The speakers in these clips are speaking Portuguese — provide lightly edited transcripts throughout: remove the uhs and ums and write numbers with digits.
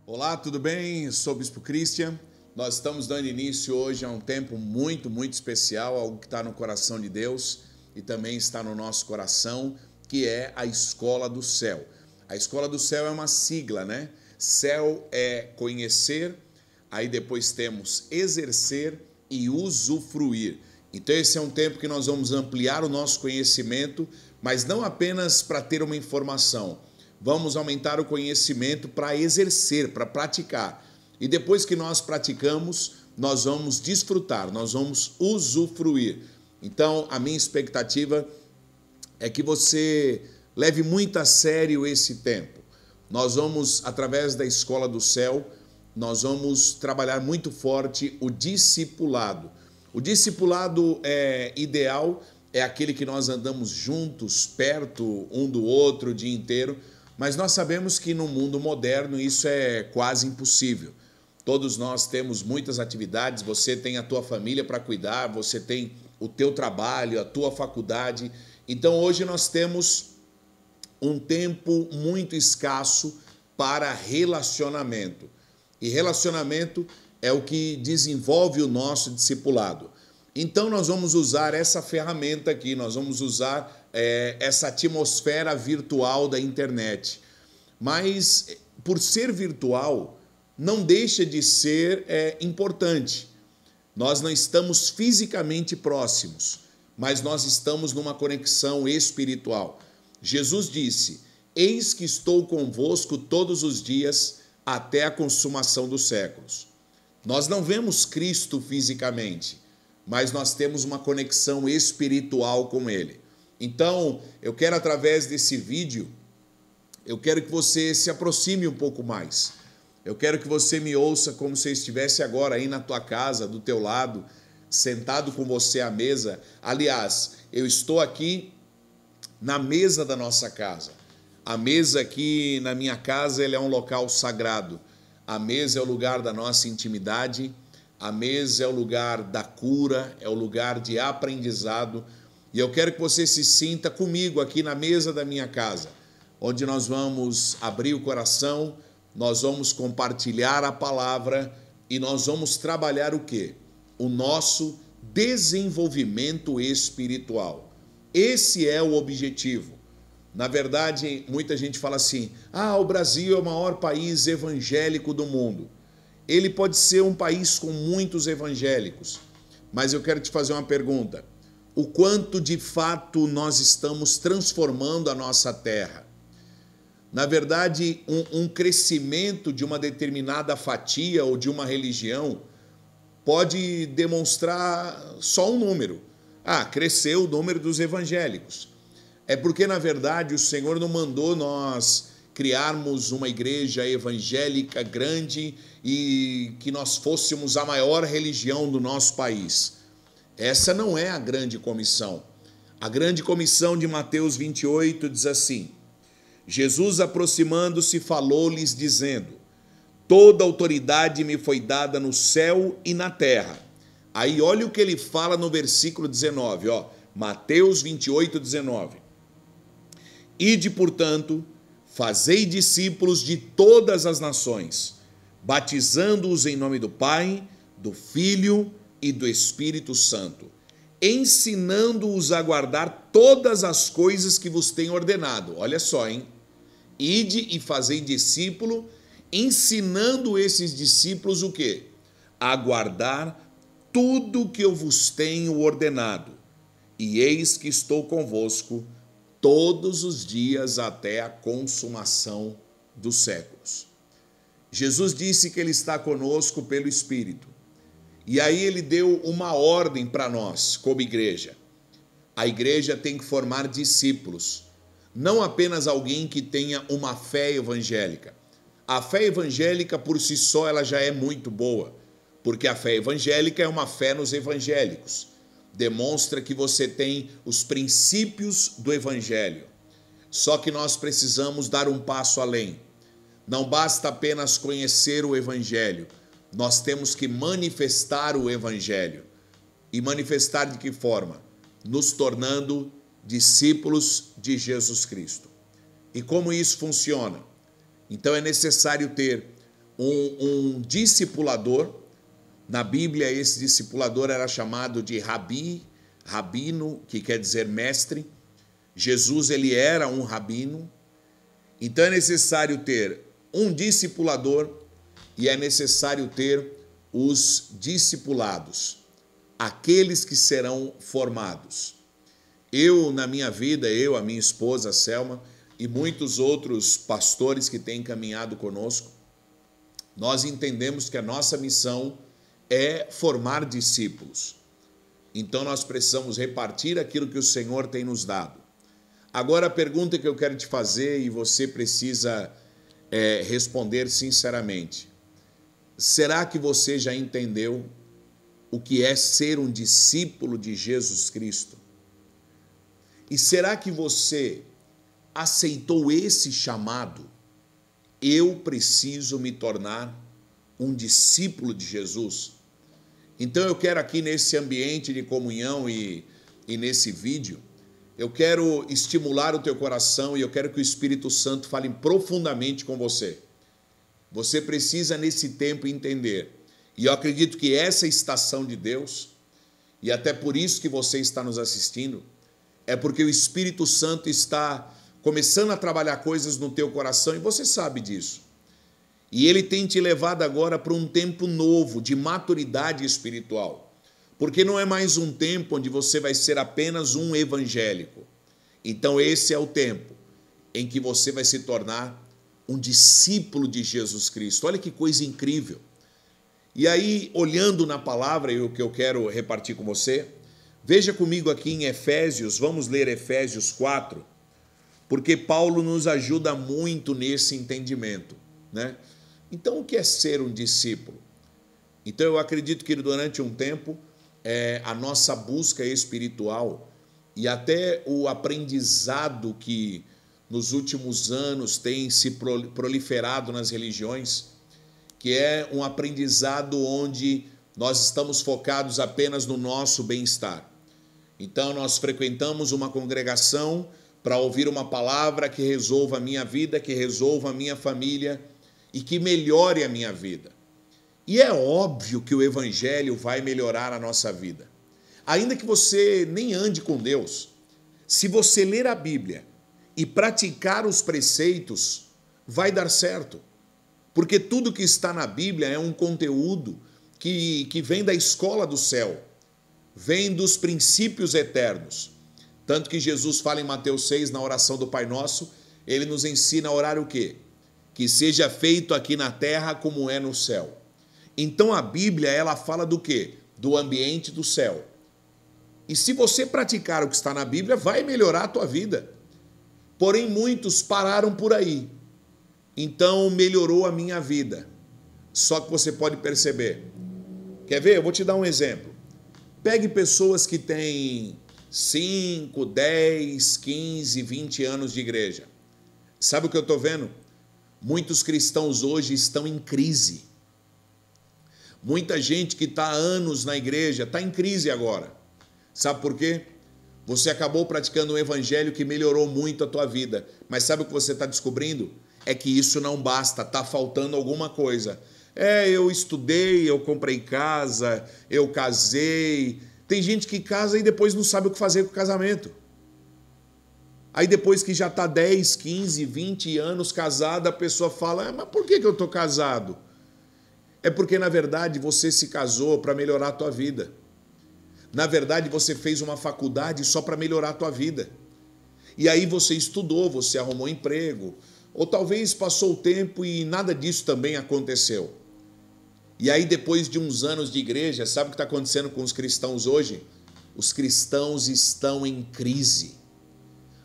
Olá, tudo bem? Sou o Bispo Christian. Nós estamos dando início hoje a um tempo muito especial, algo que está no coração de Deus e também está no nosso coração, que é a Escola do Céu. A Escola do Céu é uma sigla, né? Céu é conhecer, aí depois temos exercer e usufruir. Então esse é um tempo que nós vamos ampliar o nosso conhecimento, mas não apenas para ter uma informação. Vamos aumentar o conhecimento para exercer, para praticar. E depois que nós praticamos, nós vamos desfrutar, nós vamos usufruir. Então, a minha expectativa é que você leve muito a sério esse tempo. Nós vamos, através da Escola do Céu, nós vamos trabalhar muito forte o discipulado. O discipulado ideal é aquele que nós andamos juntos, perto um do outro o dia inteiro, mas nós sabemos que no mundo moderno isso é quase impossível. Todos nós temos muitas atividades, você tem a tua família para cuidar, você tem o teu trabalho, a tua faculdade. Então hoje nós temos um tempo muito escasso para relacionamento. E relacionamento é o que desenvolve o nosso discipulado. Então nós vamos usar essa ferramenta aqui, nós vamos usar essa atmosfera virtual da internet. Mas por ser virtual, não deixa de ser importante. Nós não estamos fisicamente próximos, mas nós estamos numa conexão espiritual. Jesus disse: eis que estou convosco todos os dias até a consumação dos séculos. Nós não vemos Cristo fisicamente, mas nós temos uma conexão espiritual com Ele. Então, eu quero, através desse vídeo, eu quero que você se aproxime um pouco mais. Eu quero que você me ouça como se eu estivesse agora aí na tua casa, do teu lado, sentado com você à mesa. Aliás, eu estou aqui na mesa da nossa casa. A mesa aqui na minha casa ela é um local sagrado. A mesa é o lugar da nossa intimidade. A mesa é o lugar da cura, é o lugar de aprendizado. E eu quero que você se sinta comigo aqui na mesa da minha casa, onde nós vamos abrir o coração, nós vamos compartilhar a palavra e nós vamos trabalhar o quê? O nosso desenvolvimento espiritual. Esse é o objetivo. Na verdade, muita gente fala assim: o Brasil é o maior país evangélico do mundo. Ele pode ser um país com muitos evangélicos, mas eu quero te fazer uma pergunta. O quanto de fato nós estamos transformando a nossa terra? Na verdade, um crescimento de uma determinada fatia ou de uma religião pode demonstrar só um número. Cresceu o número dos evangélicos. É porque, na verdade, o Senhor não mandou nós criarmos uma igreja evangélica grande e que nós fôssemos a maior religião do nosso país. Essa não é a grande comissão. A grande comissão de Mateus 28 diz assim: Jesus, aproximando-se, falou-lhes dizendo: toda autoridade me foi dada no céu e na terra. Aí olha o que ele fala no versículo 19, Mateus 28, 19. Ide, portanto, fazei discípulos de todas as nações, batizando-os em nome do Pai, do Filho e do Espírito Santo, ensinando-os a guardar todas as coisas que vos tenho ordenado. Olha só, hein? Ide e fazei discípulo, ensinando esses discípulos o quê? A guardar tudo que eu vos tenho ordenado. E eis que estou convosco todos os dias até a consumação dos séculos. Jesus disse que Ele está conosco pelo Espírito. E aí Ele deu uma ordem para nós, como igreja. A igreja tem que formar discípulos, não apenas alguém que tenha uma fé evangélica. A fé evangélica por si só ela já é muito boa, porque a fé evangélica é uma fé nos evangélicos. Demonstra que você tem os princípios do evangelho. Só que nós precisamos dar um passo além. Não basta apenas conhecer o evangelho, nós temos que manifestar o evangelho. E manifestar de que forma? Nos tornando discípulos de Jesus Cristo. E como isso funciona? Então é necessário ter um discipulador. Na Bíblia, esse discipulador era chamado de rabino, que quer dizer mestre. Jesus, ele era um rabino. Então é necessário ter um discipulador e é necessário ter os discipulados, aqueles que serão formados. Eu, na minha vida, a minha esposa, Selma, e muitos outros pastores que têm caminhado conosco, nós entendemos que a nossa missão é formar discípulos. Então nós precisamos repartir aquilo que o Senhor tem nos dado. Agora a pergunta que eu quero te fazer e você precisa responder sinceramente. Será que você já entendeu o que é ser um discípulo de Jesus Cristo? E será que você aceitou esse chamado? Eu preciso me tornar um discípulo de Jesus. Então eu quero aqui nesse ambiente de comunhão e nesse vídeo, eu quero estimular o teu coração e eu quero que o Espírito Santo fale profundamente com você. Você precisa nesse tempo entender. E eu acredito que essa estação de Deus, e até por isso que você está nos assistindo, é porque o Espírito Santo está começando a trabalhar coisas no teu coração e você sabe disso. E ele tem te levado agora para um tempo novo de maturidade espiritual. Porque não é mais um tempo onde você vai ser apenas um evangélico. Então esse é o tempo em que você vai se tornar um discípulo de Jesus Cristo. Olha que coisa incrível. E aí, olhando na palavra, e o que eu quero repartir com você, veja comigo aqui em Efésios, vamos ler Efésios 4, porque Paulo nos ajuda muito nesse entendimento, né? Então, o que é ser um discípulo? Então, eu acredito que durante um tempo, a nossa busca espiritual e até o aprendizado que nos últimos anos tem se proliferado nas religiões, que é um aprendizado onde nós estamos focados apenas no nosso bem-estar. Então, nós frequentamos uma congregação para ouvir uma palavra que resolva a minha vida, que resolva a minha família e que melhore a minha vida. E é óbvio que o Evangelho vai melhorar a nossa vida. Ainda que você nem ande com Deus, se você ler a Bíblia e praticar os preceitos, vai dar certo. Porque tudo que está na Bíblia é um conteúdo que vem da escola do céu, vem dos princípios eternos. Tanto que Jesus fala em Mateus 6, na oração do Pai Nosso, ele nos ensina a orar o quê? Que seja feito aqui na terra como é no céu. Então a Bíblia, ela fala do quê? Do ambiente do céu. E se você praticar o que está na Bíblia, vai melhorar a tua vida. Porém, muitos pararam por aí. Então, melhorou a minha vida. Só que você pode perceber. Quer ver? Eu vou te dar um exemplo. Pegue pessoas que têm 5, 10, 15, 20 anos de igreja. Sabe o que eu estou vendo? Muitos cristãos hoje estão em crise. Muita gente que está há anos na igreja está em crise agora. Sabe por quê? Você acabou praticando um evangelho que melhorou muito a tua vida. Mas sabe o que você está descobrindo? É que isso não basta, está faltando alguma coisa. Eu estudei, eu comprei casa, eu casei. Tem gente que casa e depois não sabe o que fazer com o casamento. Aí depois que já está 10, 15, 20 anos casada, a pessoa fala, mas por que eu estou casado? É porque, na verdade, você se casou para melhorar a tua vida. Na verdade, você fez uma faculdade só para melhorar a tua vida. E aí você estudou, você arrumou emprego, ou talvez passou o tempo e nada disso também aconteceu. E aí, depois de uns anos de igreja, sabe o que está acontecendo com os cristãos hoje? Os cristãos estão em crise.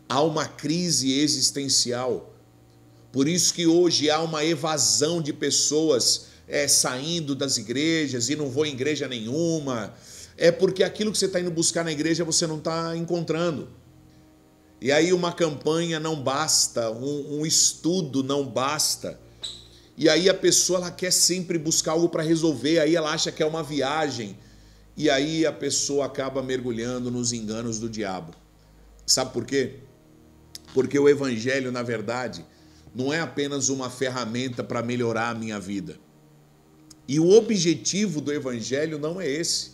Há uma crise existencial. Por isso que hoje há uma evasão de pessoas saindo das igrejas e não vou em igreja nenhuma. É porque aquilo que você está indo buscar na igreja você não está encontrando. E aí uma campanha não basta, um estudo não basta. E aí a pessoa ela quer sempre buscar algo para resolver, aí ela acha que é uma viagem. E aí a pessoa acaba mergulhando nos enganos do diabo. Sabe por quê? Porque o evangelho, na verdade, não é apenas uma ferramenta para melhorar a minha vida. E o objetivo do Evangelho não é esse.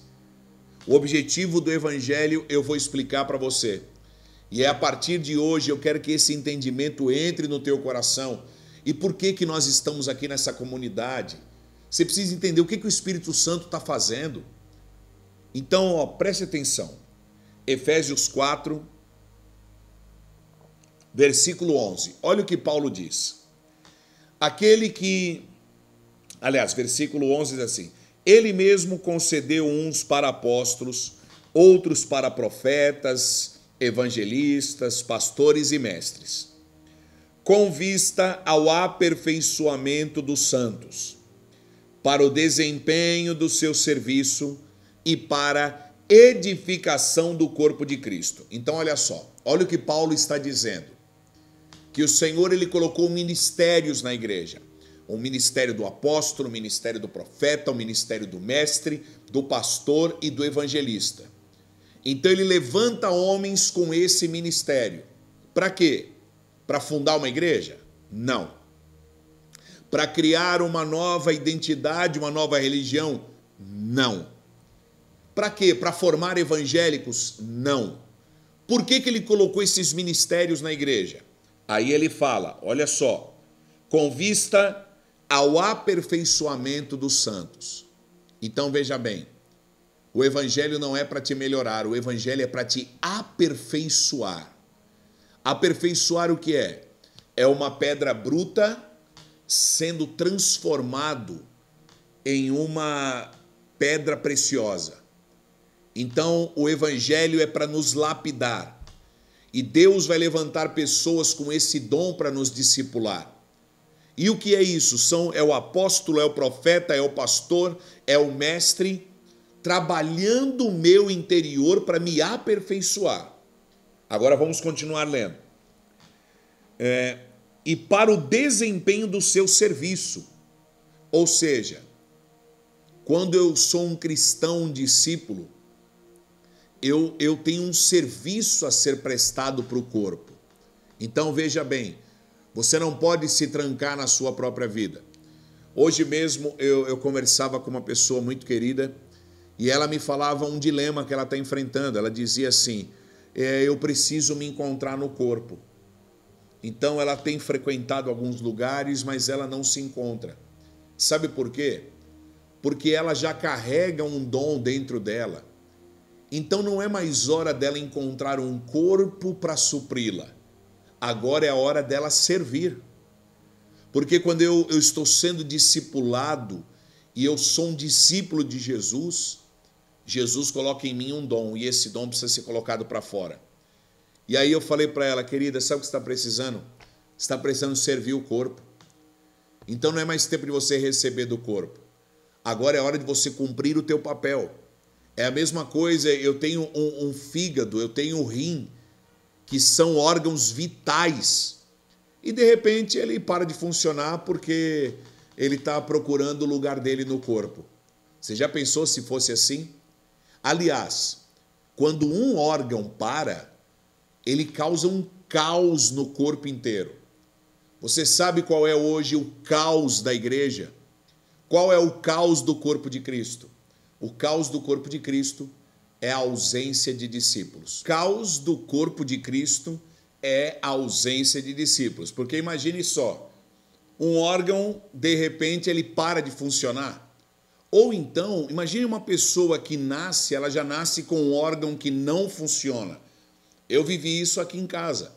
O objetivo do Evangelho eu vou explicar para você. E é a partir de hoje eu quero que esse entendimento entre no teu coração. E por que nós estamos aqui nessa comunidade? Você precisa entender o que o Espírito Santo está fazendo. Então, ó, preste atenção. Efésios 4, versículo 11. Olha o que Paulo diz. Versículo 11 diz assim: Ele mesmo concedeu uns para apóstolos, outros para profetas, evangelistas, pastores e mestres, com vista ao aperfeiçoamento dos santos, para o desempenho do seu serviço e para edificação do corpo de Cristo. Então, olha só, olha o que Paulo está dizendo, que o Senhor ele colocou ministérios na igreja, o ministério do apóstolo, o ministério do profeta, o ministério do mestre, do pastor e do evangelista. Então ele levanta homens com esse ministério. Para quê? Para fundar uma igreja? Não. Para criar uma nova identidade, uma nova religião? Não. Para quê? Para formar evangélicos? Não. Por que ele colocou esses ministérios na igreja? Aí ele fala, olha só, com vista ao aperfeiçoamento dos santos. Então veja bem, o evangelho não é para te melhorar, o evangelho é para te aperfeiçoar. Aperfeiçoar o que é? É uma pedra bruta sendo transformado em uma pedra preciosa. Então o evangelho é para nos lapidar. E Deus vai levantar pessoas com esse dom para nos discipular. E o que é isso? É o apóstolo, é o profeta, é o pastor, é o mestre, trabalhando o meu interior para me aperfeiçoar. Agora vamos continuar lendo. E para o desempenho do seu serviço. Ou seja, quando eu sou um cristão, um discípulo, eu tenho um serviço a ser prestado para o corpo. Então veja bem, você não pode se trancar na sua própria vida. Hoje mesmo eu conversava com uma pessoa muito querida e ela me falava um dilema que ela está enfrentando. Ela dizia assim, eu preciso me encontrar no corpo. Então ela tem frequentado alguns lugares, mas ela não se encontra. Sabe por quê? Porque ela já carrega um dom dentro dela. Então não é mais hora dela encontrar um corpo para supri-la. Agora é a hora dela servir. Porque quando eu estou sendo discipulado e eu sou um discípulo de Jesus, Jesus coloca em mim um dom e esse dom precisa ser colocado para fora. E aí eu falei para ela, querida, sabe o que você está precisando? Você está precisando servir o corpo. Então não é mais tempo de você receber do corpo. Agora é hora de você cumprir o teu papel. É a mesma coisa, eu tenho um fígado, eu tenho um rim, que são órgãos vitais. E de repente ele para de funcionar porque ele está procurando o lugar dele no corpo. Você já pensou se fosse assim? Aliás, quando um órgão para, ele causa um caos no corpo inteiro. Você sabe qual é hoje o caos da igreja? Qual é o caos do corpo de Cristo? O caos do corpo de Cristo é a ausência de discípulos. O caos do corpo de Cristo é a ausência de discípulos. Porque imagine só, um órgão, de repente, ele para de funcionar. Ou então, imagine uma pessoa que nasce, ela já nasce com um órgão que não funciona. Eu vivi isso aqui em casa.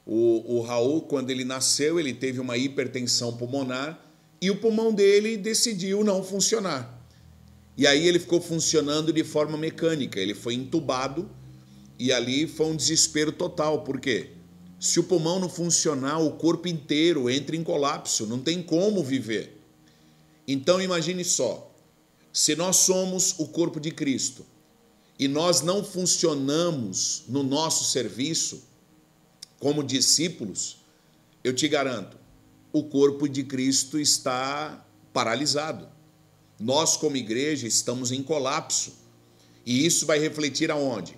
O Raul, quando ele nasceu, ele teve uma hipertensão pulmonar e o pulmão dele decidiu não funcionar. E aí ele ficou funcionando de forma mecânica. Ele foi entubado e ali foi um desespero total. Por quê? Se o pulmão não funcionar, o corpo inteiro entra em colapso. Não tem como viver. Então imagine só. Se nós somos o corpo de Cristo e nós não funcionamos no nosso serviço como discípulos, eu te garanto, o corpo de Cristo está paralisado. Nós, como igreja, estamos em colapso. E isso vai refletir aonde?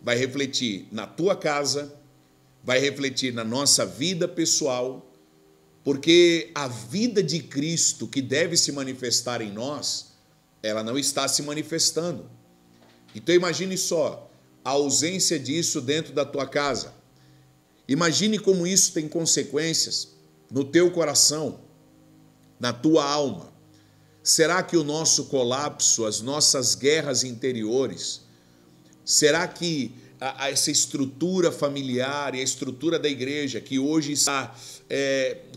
Vai refletir na tua casa, vai refletir na nossa vida pessoal, Porque a vida de Cristo que deve se manifestar em nós, ela não está se manifestando. Então imagine só, a ausência disso dentro da tua casa. Imagine como isso tem consequências no teu coração, na tua alma. Será que o nosso colapso, as nossas guerras interiores, será que essa estrutura familiar e a estrutura da igreja, que hoje está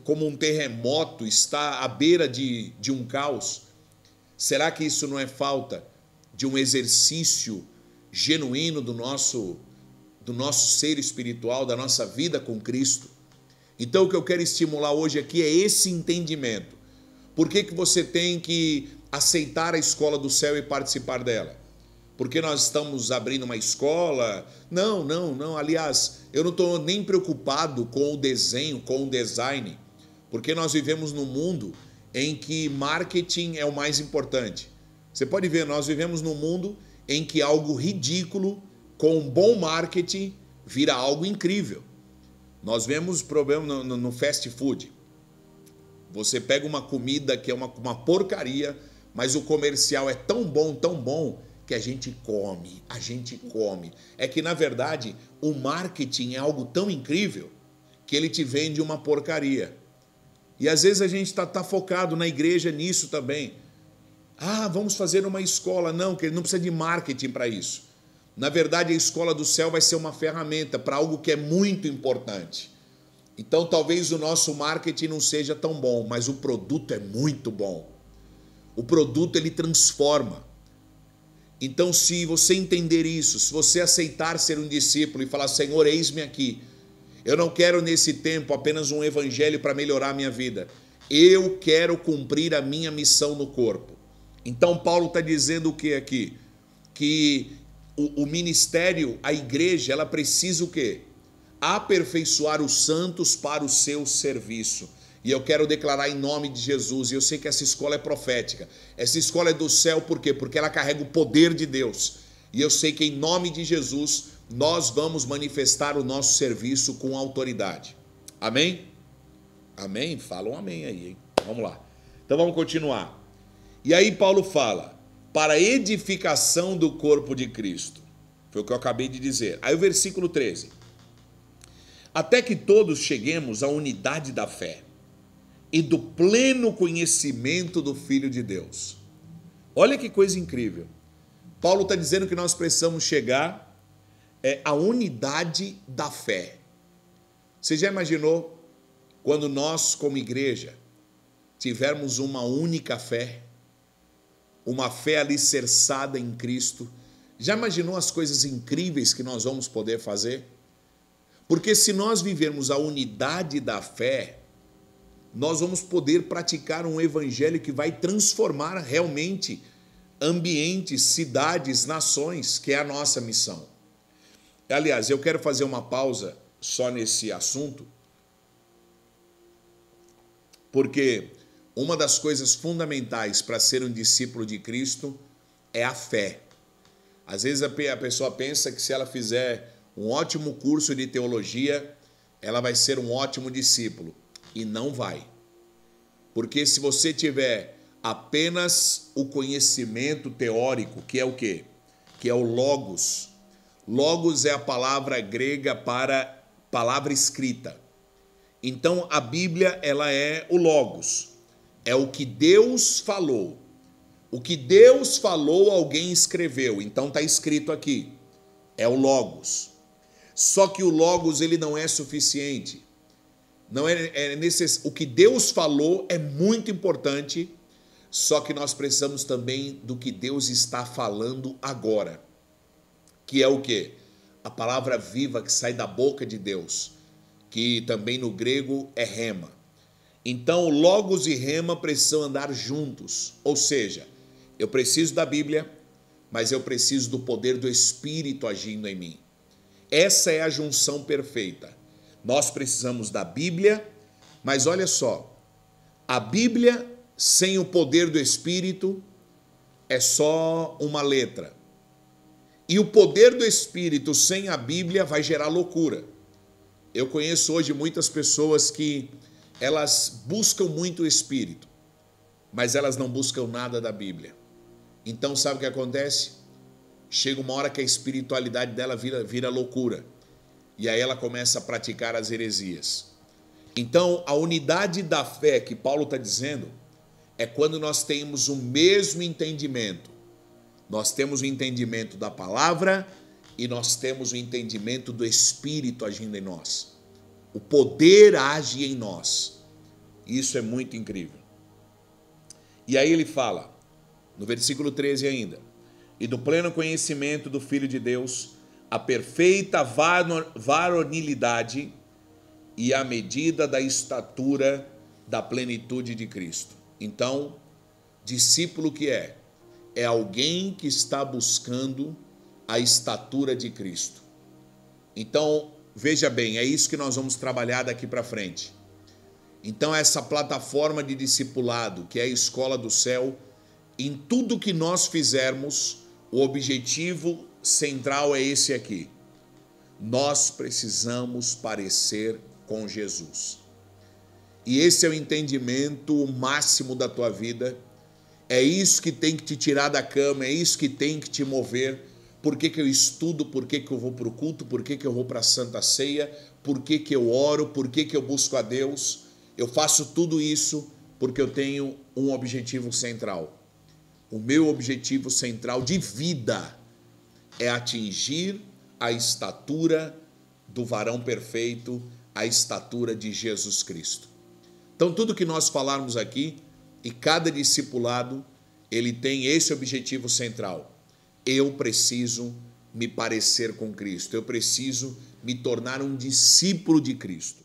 como um terremoto, está à beira de um caos, será que isso não é falta de um exercício genuíno do nosso ser espiritual, da nossa vida com Cristo? Então o que eu quero estimular hoje aqui é esse entendimento. Por que você tem que aceitar a escola do céu e participar dela? Porque nós estamos abrindo uma escola? Não. Aliás, eu não estou nem preocupado com o desenho, com o design, porque nós vivemos num mundo em que marketing é o mais importante. Você pode ver, nós vivemos num mundo em que algo ridículo, com um bom marketing, vira algo incrível. Nós vemos problema no fast food. Você pega uma comida que é uma porcaria, mas o comercial é tão bom, que a gente come. É que, na verdade, o marketing é algo tão incrível que ele te vende uma porcaria. E às vezes a gente está focado na igreja nisso também. Vamos fazer uma escola. Não, que não precisa de marketing para isso. Na verdade, a escola do céu vai ser uma ferramenta para algo que é muito importante. Então, talvez o nosso marketing não seja tão bom, mas o produto é muito bom. O produto, ele transforma. Então, se você entender isso, se você aceitar ser um discípulo e falar, Senhor, eis-me aqui. Eu não quero nesse tempo apenas um evangelho para melhorar a minha vida. Eu quero cumprir a minha missão no corpo. Então, Paulo está dizendo o que aqui? Que o ministério, a igreja, ela precisa o quê? Aperfeiçoar os santos para o seu serviço. E eu quero declarar em nome de Jesus, e eu sei que essa escola é profética, essa escola é do céu, por quê? Porque ela carrega o poder de Deus, e eu sei que em nome de Jesus, nós vamos manifestar o nosso serviço com autoridade. Amém? Amém? Fala um amém aí, hein? Vamos lá. Então vamos continuar. E aí Paulo fala, para a edificação do corpo de Cristo. Foi o que eu acabei de dizer. Aí o versículo 13. Até que todos cheguemos à unidade da fé e do pleno conhecimento do Filho de Deus. Olha que coisa incrível. Paulo está dizendo que nós precisamos chegar à unidade da fé. Você já imaginou quando nós, como igreja, tivermos uma única fé, uma fé alicerçada em Cristo? Já imaginou as coisas incríveis que nós vamos poder fazer? Porque se nós vivermos a unidade da fé, nós vamos poder praticar um evangelho que vai transformar realmente ambientes, cidades, nações, que é a nossa missão. Aliás, eu quero fazer uma pausa só nesse assunto, porque uma das coisas fundamentais para ser um discípulo de Cristo é a fé. Às vezes a pessoa pensa que se ela fizer um ótimo curso de teologia, ela vai ser um ótimo discípulo. E não vai. Porque se você tiver apenas o conhecimento teórico, que é o quê? Que é o logos. Logos é a palavra grega para palavra escrita. Então a Bíblia, ela é o logos. É o que Deus falou. O que Deus falou, alguém escreveu. Então está escrito aqui. É o logos. Só que o logos, ele não é suficiente. Não o que Deus falou é muito importante, só que nós precisamos também do que Deus está falando agora, que é o quê? A palavra viva que sai da boca de Deus, que também no grego é rema. Então, logos e rema precisam andar juntos, ou seja, eu preciso da Bíblia, mas eu preciso do poder do Espírito agindo em mim. Essa é a junção perfeita. Nós precisamos da Bíblia, mas olha só, a Bíblia sem o poder do Espírito é só uma letra. E o poder do Espírito sem a Bíblia vai gerar loucura. Eu conheço hoje muitas pessoas que elas buscam muito o Espírito, mas elas não buscam nada da Bíblia. Então sabe o que acontece? Chega uma hora que a espiritualidade dela vira loucura. E aí ela começa a praticar as heresias. Então a unidade da fé que Paulo está dizendo é quando nós temos o mesmo entendimento. Nós temos o entendimento da palavra e nós temos o entendimento do Espírito agindo em nós. O poder age em nós. Isso é muito incrível. E aí ele fala, no versículo 13 ainda, e do pleno conhecimento do Filho de Deus, a perfeita varonilidade e a medida da estatura da plenitude de Cristo. Então, discípulo que é alguém que está buscando a estatura de Cristo. Então, veja bem, é isso que nós vamos trabalhar daqui para frente. Então, essa plataforma de discipulado, que é a escola do céu, em tudo que nós fizermos, o objetivo central é esse aqui. Nós precisamos parecer com Jesus. E esse é o entendimento máximo da tua vida. É isso que tem que te tirar da cama, é isso que tem que te mover. Por que que eu estudo, por que que eu vou para o culto, por que que eu vou para a Santa Ceia, por que que eu oro, por que que eu busco a Deus. Eu faço tudo isso porque eu tenho um objetivo central. O meu objetivo central de vida é atingir a estatura do varão perfeito, a estatura de Jesus Cristo. Então, tudo que nós falarmos aqui, e cada discipulado, ele tem esse objetivo central. Eu preciso me parecer com Cristo, eu preciso me tornar um discípulo de Cristo.